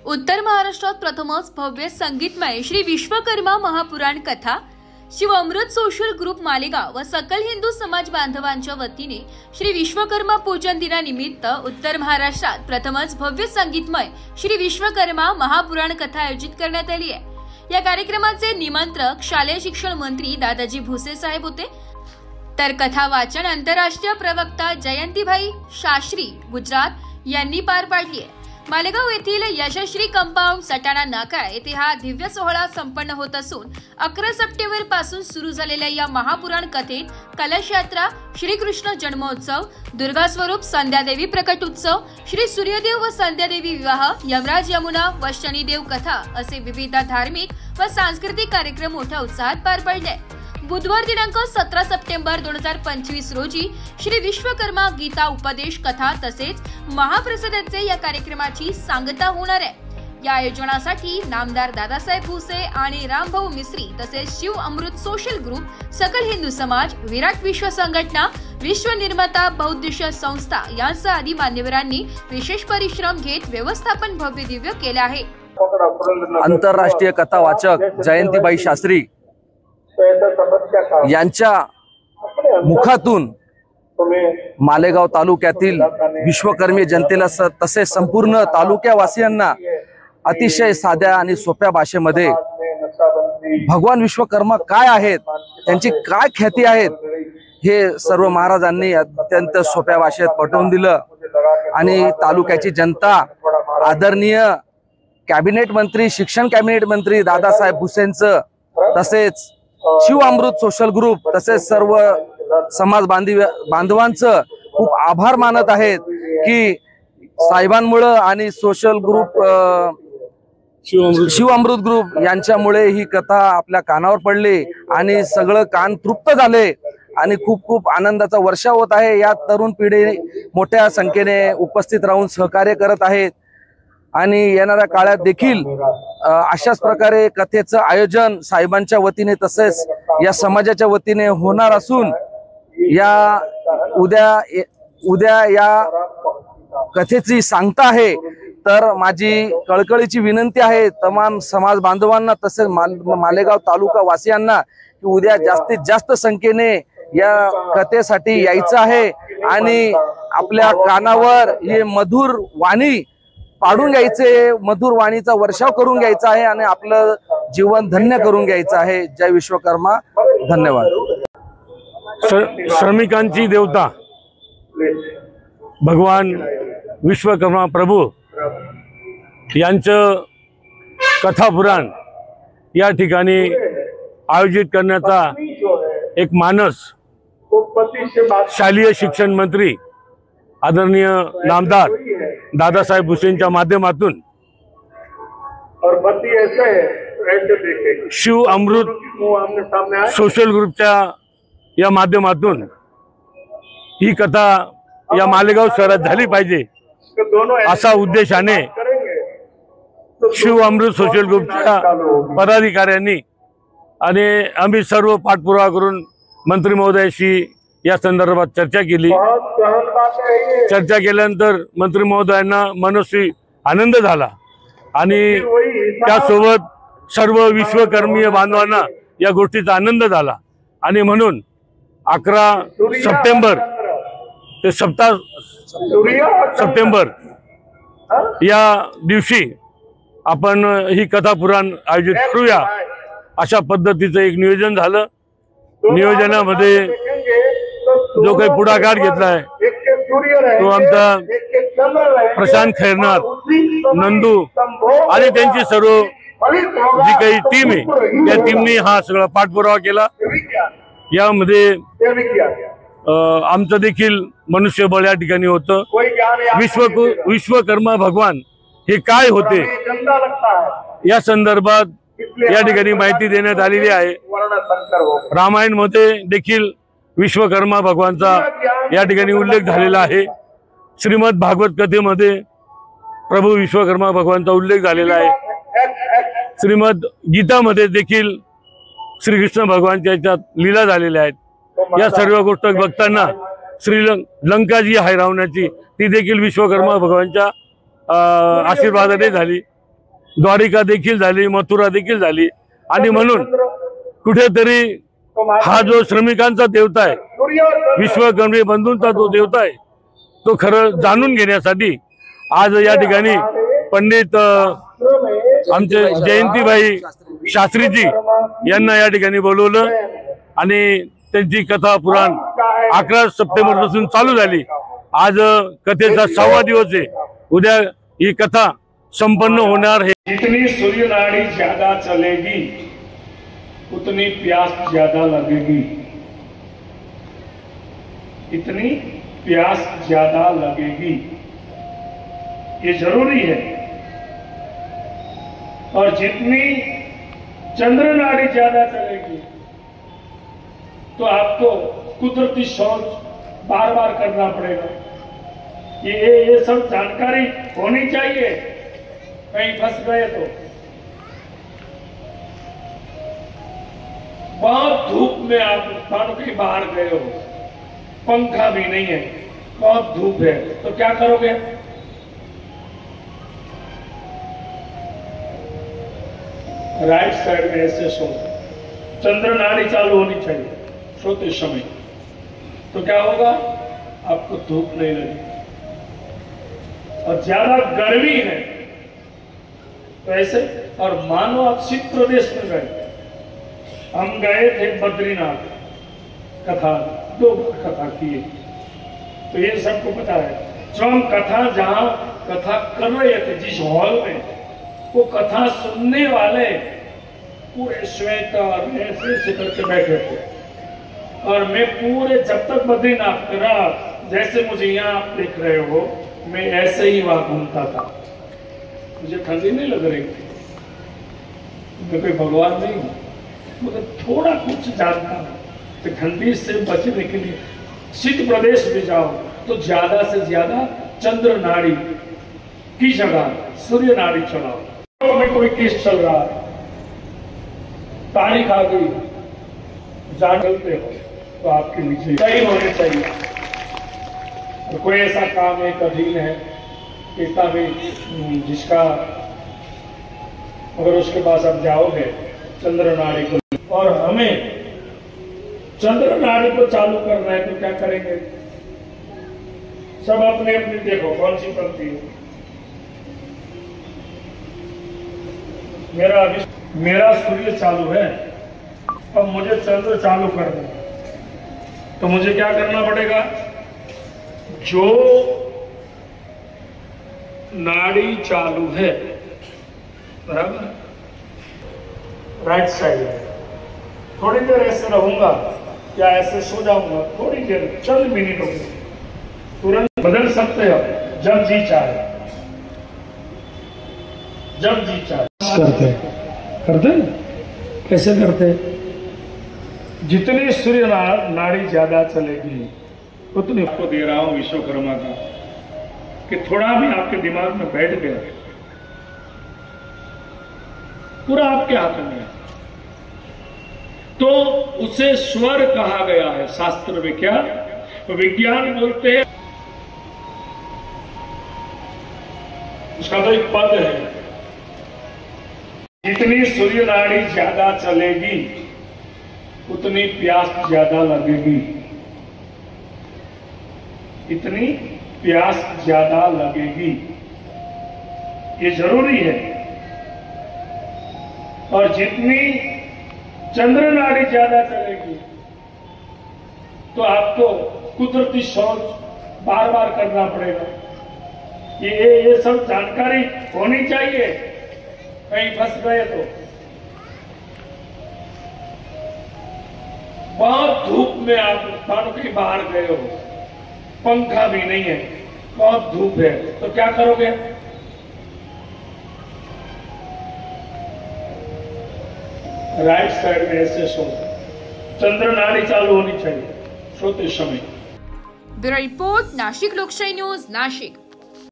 उत्तर महाराष्ट्रात प्रथमच भव्य संगीतमय श्री विश्वकर्मा महापुराण कथा शिव अमृत सोशल ग्रुप मालेगाव व सकल हिंदू समाज बांधवांच्या वतीने श्री विश्वकर्मा पूजन दिनानिमित्त उत्तर महाराष्ट्रात प्रथमच भव्य संगीतमय श्री विश्वकर्मा महापुराण कथा आयोजित करण्यात आली आहे। या कार्यक्रमाचे निमंत्रक शालेय शिक्षण मंत्री दादाजी भुसे साहेब होते। तर कथा वाचन आंतरराष्ट्रीय प्रवक्ता जयंतीभाई शास्त्री गुजरात यांनी पार पाडली आहे। मालेगाव येथील यशस्वी कंपाऊंड सटाणा नाका येथे हा दिव्य सोहळा संपन्न होत असून 11 सप्टेंबर पासून सुरू झालेल्या या महापुराण कथेत कलश यात्रा, श्रीकृष्ण जन्मोत्सव, दुर्गा स्वरूप संध्यादेवी प्रकट उत्सव, श्री सूर्यदेव व संध्यादेवी विवाह, यमराज यमुना व शनिदेव कथा असे विविध धार्मिक व सांस्कृतिक कार्यक्रम मोठ्या उत्साहात पार पडले। बुधवार दिनांक 17 सप्टेंबर 2025 रोजी श्री विश्वकर्मा गीता उपदेश कथा तसेच महाप्रसादाचे या कार्यक्रमाची सांगता होणार आहे। या आयोजनासाठी नामदार दादासाहेब भुसे आणि रामभाऊ मिस्त्री तसेच शिव अमृत सोशल ग्रुप, सकल हिंदू समाज, विराट विश्व संघटना, विश्व निर्माता बहुउद्देशीय संस्था यांसह आदी मान्यवरांनी विशेष परिश्रम घेत व्यवस्थापन भव्य दिव्य केले आहे। आंतरराष्ट्रीय कथा वाचक जयंतीभाई शास्त्री यांच्या मुखातून मालेगाव तालुक्यातील विश्वकर्मी जनतेला तसेच संपूर्ण तालुक्यावासियांना अतिशय साध्या आणि सोप्या भाषेमध्ये भगवान विश्वकर्मा काय आहेत, त्यांची काय ख्याती आहेत हे सर्व महाराजांनी अत्यंत सोप्या भाषेत पटवून दिलं। आणि तालुक्याची जनता आदरणीय कॅबिनेट मंत्री, शिक्षण कॅबिनेट मंत्री दादासाहेब भुसेंचं तसेच शिव अमृत सोशल ग्रुप तसेच सर्व समाज बांधवांचं खूप आभार मानत आहेत की साहेबांमुळे आणि सोशल ग्रुप शिव अमृत ग्रुप यांच्यामुळे ही कथा आपल्या कानावर पडली आणि सगळं कान तृप्त झाले आणि खूप खूप आनंदाचा वर्षा होत आहे। या तरुण पिढी मोठ्या संख्येने उपस्थित राहून सहकार्य करत आहेत आणि येणाऱ्या काळात देखील अशाच प्रकारे कथेचं आयोजन साहेबांच्या वतीने तसेच या समाजाच्या वतीने होणार असून या उद्या या कथेची सांगता आहे। तर माझी कळकळीची विनंती आहे तमाम समाज बांधवांना तसेच मालेगाव तालुका वासियांना की उद्या जास्तीत जास्त संख्येने या कथेसाठी यायचं आहे आणि आपल्या कानावर हे मधुर वाणी पाडून घ्यायचे, मधुर वाणीचा वर्षाव करून घ्यायचा आहे आणि आपलं जीवन धन्य करून घ्यायचं आहे। जय विश्वकर्मा, धन्यवाद। श्रमिकांची देवता भगवान विश्वकर्मा प्रभू यांचं कथापुराण या ठिकाणी आयोजित करण्याचा एक मानस शालेय शिक्षण मंत्री आदरणीय नामदार दादासाहेब भुसेंच्या माध्यमातून शिव अमृत सोशल ग्रुपच्या या माध्यमातून ही कथा या मालेगाव शहरात झाली पाहिजे असा उद्देशाने शिव अमृत सोशल ग्रुपच्या पदाधिकाऱ्यांनी आणि आम्ही सर्व पाठपुरावा करून मंत्री महोदयाशी या संदर्भात चर्चा केली। चर्चा केल्यानंतर मंत्री महोदयांना मनस्वी आनंद झाला आणि त्यासोबत सर्व विश्वकर्मीय बांधवांना या गोष्टीचा आनंद झाला आणि म्हणून 11 सप्टेंबर ते 17 सप्टेंबर या दिवशी आपण ही कथा पुराण आयोजित करूया अशा पद्धतीचं एक नियोजन झालं। नियोजनामध्ये जो काही पुढाकार घेतलाय तो आमचा प्रशांत खैरनार, नंदू आणि त्यांची सर्व जी काही टीम आहे त्या टीमने हा सगळा पाठपुरावा केला। यामध्ये आमचं देखील मनुष्यबळ या ठिकाणी होतं। विश्वकर्मा भगवान हे काय होते या संदर्भात या ठिकाणी माहिती देण्यात आलेली आहे। रामायण मध्ये देखील विश्वकर्मा भगवानचा या ठिकाणी उल्लेख झालेला आहे। श्रीमद भागवत कथेमध्ये प्रभू विश्वकर्मा भगवानचा उल्लेख झालेला आहे। श्रीमद गीतामध्ये देखील श्रीकृष्ण भगवानच्या याच्यात लीला झालेल्या आहेत। या सर्व गोष्टी बघताना लंका जी आहे रावणाची ती देखील विश्वकर्मा भगवानच्या आशीर्वादाने झाली। द्वारिका देखील झाली, मथुरा देखील झाली। आणि म्हणून कुठेतरी हा जो श्रमिकांचा देवता आहे, विश्वकर्मी बंधूंचा जो देवता आहे, तो खरं जाणून घेण्यासाठी आज या ठिकाणी पंडित आमचे जयंतीबाई शास्त्रीजी यांना या ठिकाणी बोलवलं आणि त्यांची कथा पुराण 11 सप्टेंबर पासून चालू झाली। आज कथेचा 6वा दिवस आहे। उद्या ही कथा संपन्न होणार है। जितनी सूर्य नाड़ी ज्यादा चलेगी उतनी प्यास ज्यादा लगेगी, इतनी प्यास ज्यादा लगेगी, ये जरूरी है। और जितनी चंद्र नाड़ी ज्यादा चलेगी तो आपको कुदरती शौच बार बार करना पड़ेगा। ये सब जानकारी होनी चाहिए, कहीं फंस गए तो। बहुत धूप में आप मानो कहीं बाहर गए हो, पंखा भी नहीं है, बहुत धूप है, तो क्या करोगे? राइट साइड में ऐसे सो, चंद्र नाड़ी चालू होनी चाहिए सोते समय, तो क्या होगा? आपको धूप नहीं लगेगी। और ज्यादा गर्मी है तो ऐसे, और मानो आप शीत प्रदेश में गए। हम गए थे बद्रीनाथ, कथा 2 बार कथा किए, तो ये सबको पता है। जो हम कथा जहां कथा कर रहे थे, जिस हॉल में, वो कथा सुनने वाले पूरे स्वेटर ऐसे करके बैठे थे, और मैं पूरे जब तक बद्रीनाथ करा, जैसे मुझे यहाँ आप देख रहे हो, मैं ऐसे ही वहां घूमता था। मुझे ठंडी नहीं लग रही थी, मैं कोई भगवान नहीं हूं, मगर थोड़ा कुछ जानता हूं कि ठंडी से बचने के लिए शीत प्रदेश में जाओ तो ज्यादा से ज्यादा चंद्र नाड़ी की जगह सूर्य नाड़ी चलाओ। तो में कोई केस चल रहा है, तारीख आ गई, जानते हो तो आपके नीचे सही होने चाहिए। और कोई ऐसा काम एक अधीन है इतना भी जिसका, अगर उसके पास आप जाओगे चंद्र नाड़ी को, और हमें चंद्र नाड़ी को चालू करना है, तो क्या करेंगे? सब अपने अपने देखो कौन सी पंक्ति है। मेरा सूर्य चालू है, अब मुझे चंद्र चालू करना है, तो मुझे क्या करना पड़ेगा? जो नाड़ी चालू है, बराबर, राइट साइड है, थोड़ी देर ऐसे रहूंगा या ऐसे सो जाऊंगा, थोड़ी देर, चंद मिनटों में, तुरंत बदल सकते हो जब जी चाहे, जब जी चाहे। करते कैसे करते? जितनी सूर्य नाड़ी ज्यादा चलेगी उतनी, आपको दे रहा हूं विश्वकर्मा का, कि थोड़ा भी आपके दिमाग में बैठ गया, पूरा आपके हाथ में है, तो उसे स्वर कहा गया है शास्त्र में। क्या विज्ञान बोलते हैं, उसका तो एक पद है, जितनी सूर्य नाड़ी ज्यादा चलेगी उतनी प्यास ज्यादा लगेगी, इतनी प्यास ज्यादा लगेगी, ये जरूरी है। और जितनी चंद्र नाड़ी ज्यादा चलेगी तो आपको कुदरती शौच बार बार करना पड़ेगा। ये सब जानकारी होनी चाहिए, कहीं फंस गए तो। बहुत धूप में आप मानो कहीं बाहर गए हो, पंखा भी नहीं है, बहुत धूप है, तो क्या करोगे? राइट साइड में ऐसे सो, चंद्र नाड़ी चालू होनी चाहिए सोते समय। ब्यूरो रिपोर्ट, नाशिक लोकशाही न्यूज, नाशिक।